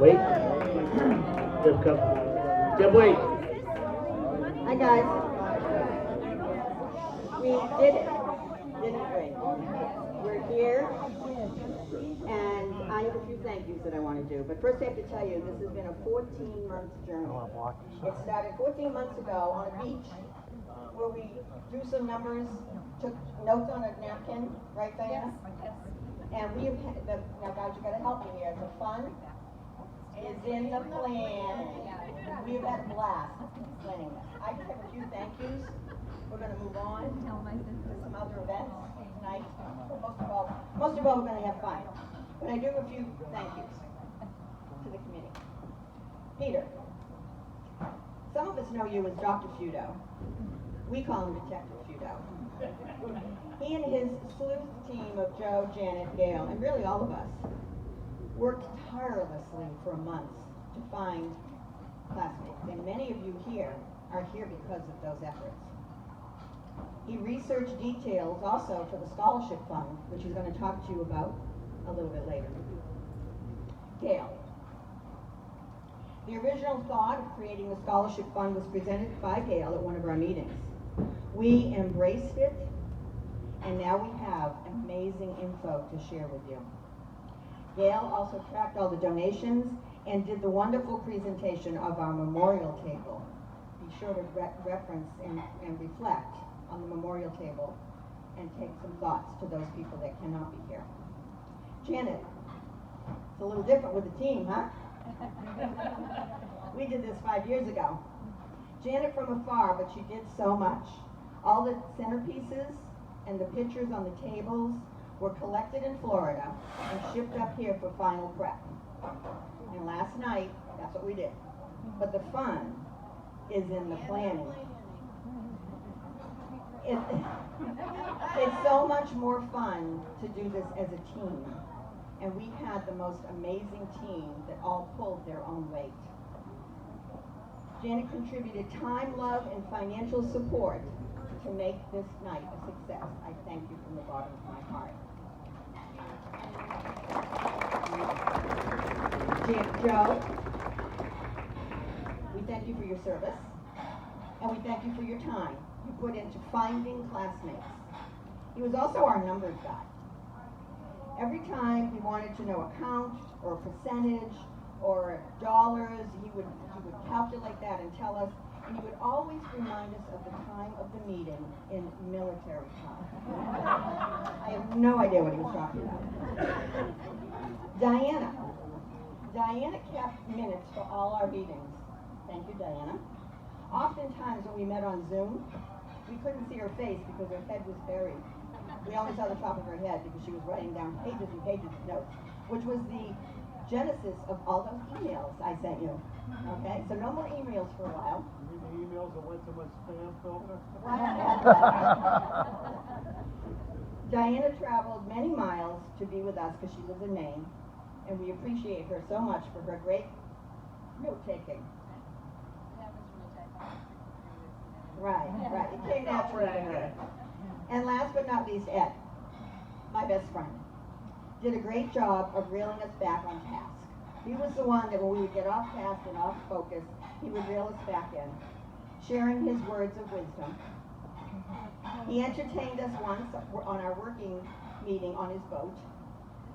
Wait. Jim, come. Jim, wait. Hi guys. We did it, didn't we? We're here, and I have a few thank yous that I want to do. But first I have to tell you, this has been a 14-month journey. It started 14 months ago on a beach, where we drew some numbers, took notes on a napkin, right Diana? Yes. And we have had, now guys, you gotta help me here, the fun is in the plan. We have had a blast planning this. I just have a few thank yous. We're going to move on to some other events tonight. But most of all, we're going to have fun. But I do have a few thank yous to the committee. Peter, some of us know you as Dr. Fudo. We call him Detective Fudo. He and his sleuth team of Joe, Janet, Gail, and really all of us, worked tirelessly for months to find classmates, and many of you here are here because of those efforts. He researched details also for the scholarship fund, which he's going to talk to you about a little bit later. Gail. The original thought of creating the scholarship fund was presented by Gail at one of our meetings. We embraced it, and now we have amazing info to share with you. Gail also tracked all the donations and did the wonderful presentation of our memorial table. Be sure to reference and reflect on the memorial table and take some thoughts to those people that cannot be here. Janet, it's a little different with the team, huh? We did this 5 years ago. Janet from afar, but she did so much. All the centerpieces and the pictures on the tables were collected in Florida and shipped up here for final prep. And last night, that's what we did. But the fun is in the planning. It's so much more fun to do this as a team. And we had the most amazing team that all pulled their own weight. Janet contributed time, love, and financial support to make this night a success. I thank you from the bottom of my heart. Joe, we thank you for your service, and we thank you for your time you put into finding classmates. He was also our numbers guy. Every time we wanted to know a count or a percentage or dollars, he would calculate that and tell us, and he would always remind us of the time of the meeting in military time. I have no idea what he was talking about. Diana kept minutes for all our meetings. Thank you, Diana. Oftentimes when we met on Zoom, we couldn't see her face because her head was buried. We only saw the top of her head because she was writing down pages and pages of notes, which was the genesis of all those emails I sent you. Okay, so no more emails for a while. You mean the emails that went to my spam filter? Diana traveled many miles to be with us because she lives in Maine, and we appreciate her so much for her great note-taking. Right. It came naturally to her. And last but not least, Ed, my best friend, did a great job of reeling us back on task. He was the one that when we would get off task and off focus, he would reel us back in, sharing his words of wisdom. He entertained us once on our working meeting on his boat.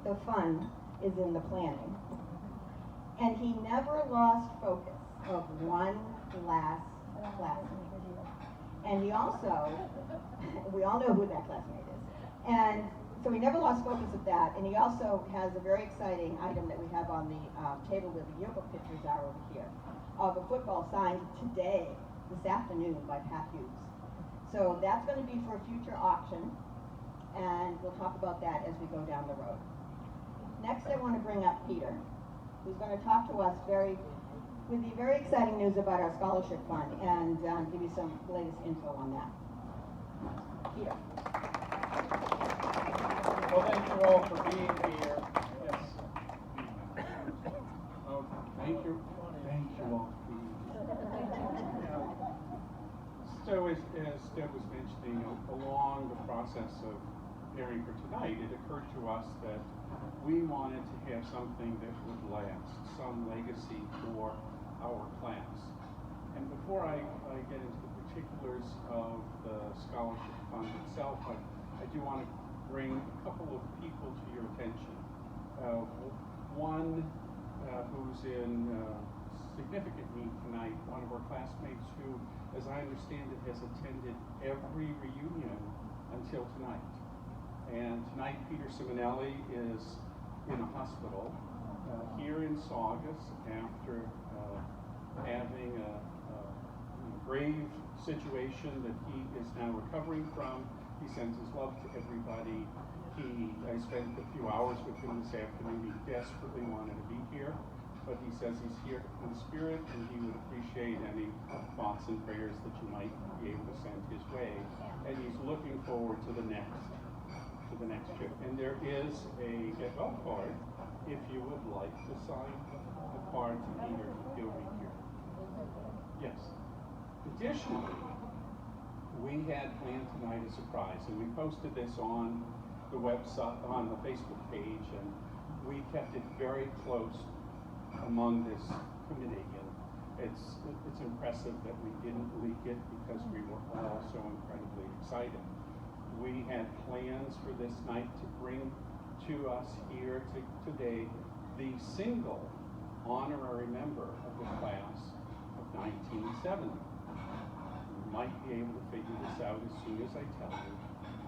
The fun is in the planning. And he never lost focus of one last classmate. And he also, we all know who that classmate is. And so he never lost focus of that. And he also has a very exciting item that we have on the table where the yearbook pictures are over here, of a football signed today, this afternoon, by Pat Hughes. So that's going to be for a future auction, and we'll talk about that as we go down the road. Next, I want to bring up Peter, who's going to talk to us with the very exciting news about our scholarship fund and give you some latest info on that. Peter. Well, thank you all for being here. Yes. Thank you all for being here. So as Deb was mentioning, along the process of preparing for tonight, it occurred to us that we wanted to have something that would last, some legacy for our class. And before I get into the particulars of the scholarship fund itself, I do want to bring a couple of people to your attention. One who's in significant need tonight, one of our classmates who, as I understand it, has attended every reunion until tonight. And tonight, Peter Simonelli is in a hospital here in Saugus after having a grave situation that he is now recovering from. He sends his love to everybody. I spent a few hours with him this afternoon. He desperately wanted to be here, but he says he's here in spirit, and he would appreciate any thoughts and prayers that you might be able to send his way. And he's looking forward to the next trip. And there is a get well card if you would like to sign the card to Peter. He'll be here. Yes. Additionally, we had planned tonight a surprise, and we posted this on the website, on the Facebook page, and we kept it very close among this committee. And it's impressive that we didn't leak it because we were all so incredibly excited. We had plans for this night to bring to us here today the single honorary member of the class of 1970. You might be able to figure this out as soon as I tell you.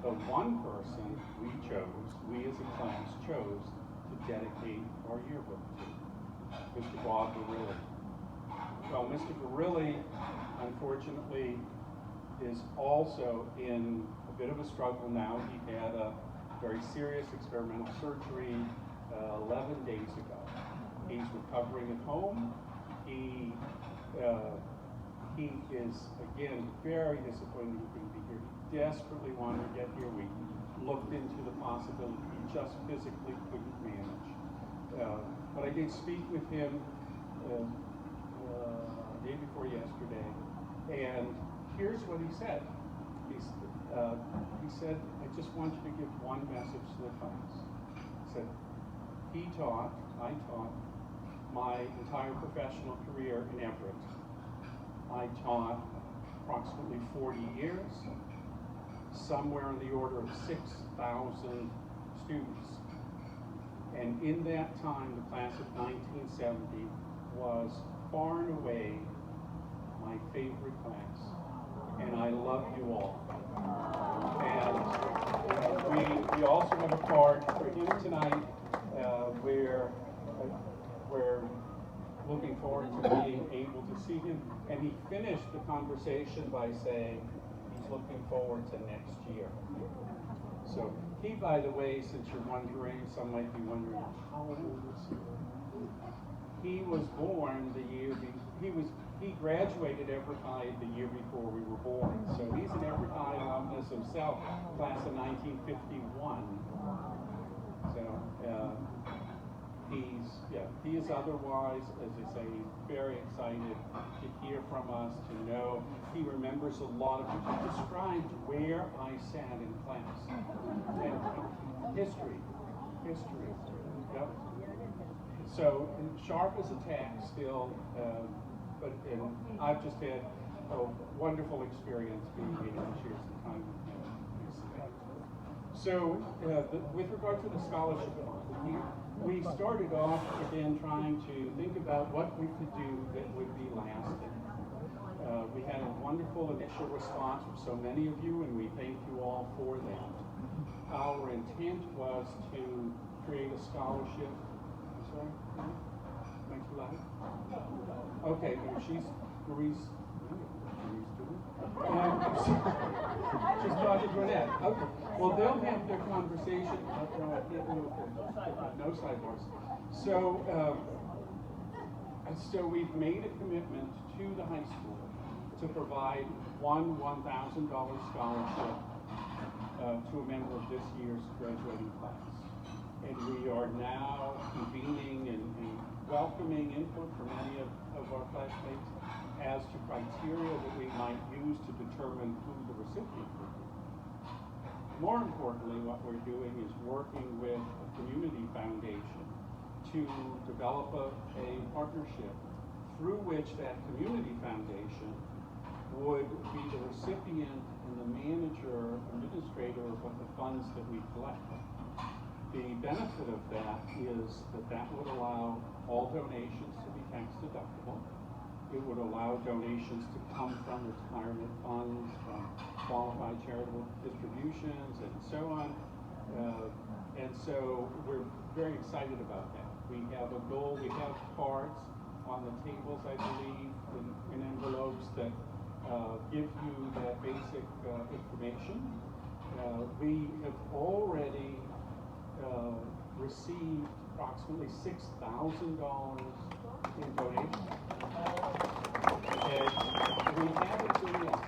The one person we as a class chose to dedicate our yearbook to, Mr. Bob Barilli. Well, Mr. Barilli, unfortunately, is also in a bit of a struggle now. He had a very serious experimental surgery 11 days ago. He's recovering at home. He is, again, very disappointed he couldn't be here. He desperately wanted to get here. We looked into the possibility. He just physically couldn't manage. But I did speak with him the day before yesterday, and here's what he said. He said, I just want you to give one message to the class. He said, I taught my entire professional career in Everett. I taught approximately 40 years, somewhere in the order of 6,000 students. And in that time, the class of 1970 was far and away my favorite class. And I love you all. And we also have a card for him tonight where we're looking forward to being able to see him. And he finished the conversation by saying he's looking forward to next year. So he, by the way, since you're wondering, some might be wondering, how old is he? He was born the year he graduated Everett High the year before we were born. So he's an Everett High alumnus himself, class of 1951. So he is otherwise, as I say, he's very excited to hear from us, to know. He remembers a lot of it. He described where I sat in class. And history. Yep. So sharp as a tack still, but I've just had a wonderful experience being able to share some time with him. So with regard to the scholarship fund, we started off again trying to think about what we could do that would be lasting. We had a wonderful initial response from so many of you, and we thank you all for that. Our intent was to create a scholarship. I'm sorry? Am I too loud? Okay, Marie's she's talking to Annette. Okay. Well, they'll have their conversation. No sidebars. So we've made a commitment to the high school to provide one $1,000 scholarship to a member of this year's graduating class. And we are now convening and welcoming input from many of our classmates as to criteria that we might use to determine who the recipient would be. more importantly, what we're doing is working with a community foundation to develop a partnership through which that community foundation would be the recipient and the manager, administrator of the funds that we collect. The benefit of that is that would allow all donations to be tax deductible. It would allow donations to come from retirement funds, from qualified charitable distributions, and so on. And so we're very excited about that. We have a goal, we have cards on the tables, I believe, in envelopes that give you that basic information. We have already received approximately $6,000 in donations. And we haven't done that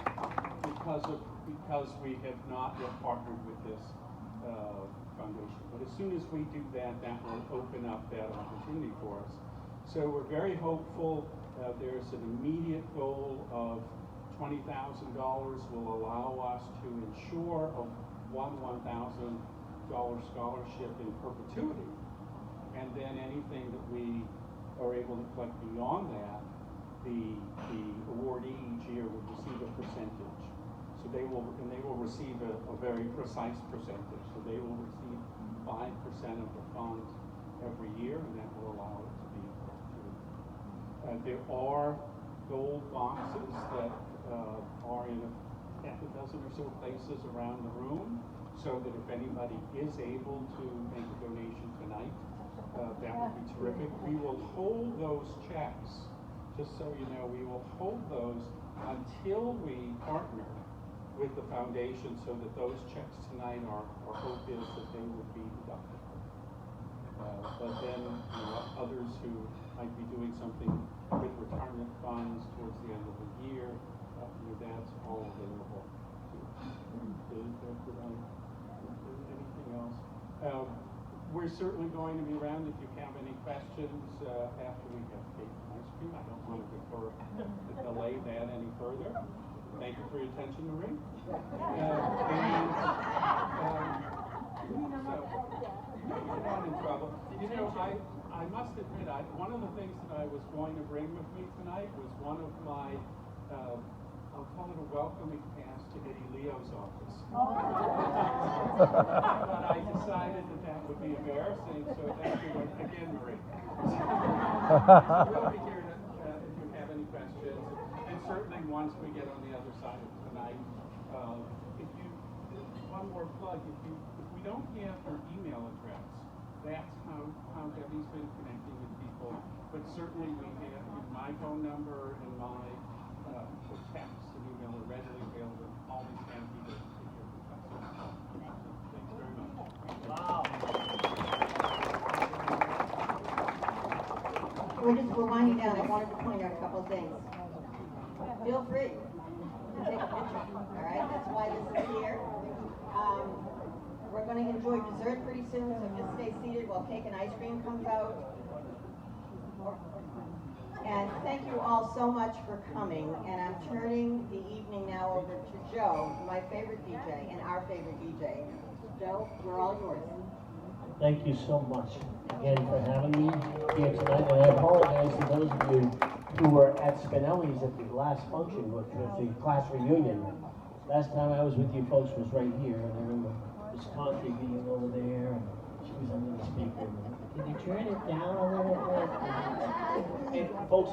because we have not yet partnered with this foundation. But as soon as we do that, that will open up that opportunity for us. So we're very hopeful. There's an immediate goal of $20,000 will allow us to ensure a $1,000 scholarship in perpetuity. And then anything that we are able to collect beyond that, the awardee each year will receive a percentage. So they will receive a very precise percentage. So they will receive 5% of the funds every year, and that will allow it to be in perpetuity. There are gold boxes that are in half a dozen or so places around the room, so that if anybody is able to make a donation tonight, that would be terrific. We will hold those checks, just so you know, we will hold those until we partner with the foundation, so that those checks tonight, our hope is that they would be deductible. But then, others who might be doing something with retirement funds towards the end of the year, that's all available to us. Anything else? We're certainly going to be around if you have any questions after we have cake and ice cream. I don't want to delay that any further. Thank you for your attention, Marie. So, you're not in trouble. I must admit, one of the things that I was going to bring with me tonight was one of my, I'll call it a welcoming pass to Eddie Leo's office. But I decided that would be embarrassing, so thank you again, Marie. We'll be here if you have any questions, and certainly once we get on the other side of tonight, one more plug, if we don't have your email address, that's how Debbie's been connecting with people. But certainly we have my phone number and my text and email are readily available. Always happy to take your questions. Thanks very much. Wow. We're winding down. I wanted to point out a couple of things. Feel free to take a picture. All right, that's why this is here. We're going to enjoy dessert pretty soon, so just stay seated while cake and ice cream comes out. And thank you all so much for coming. And I'm turning the evening now over to Joe, my favorite DJ and our favorite DJ. Joe, we're all yours. Thank you so much again for having me here tonight. And I apologize to those of you who were at Spinelli's at the last function, which was the class reunion. Last time I was with you folks was right here, and I remember Miss Conti being over there, and she was under the speaker. Can you turn it down a little bit? And folks,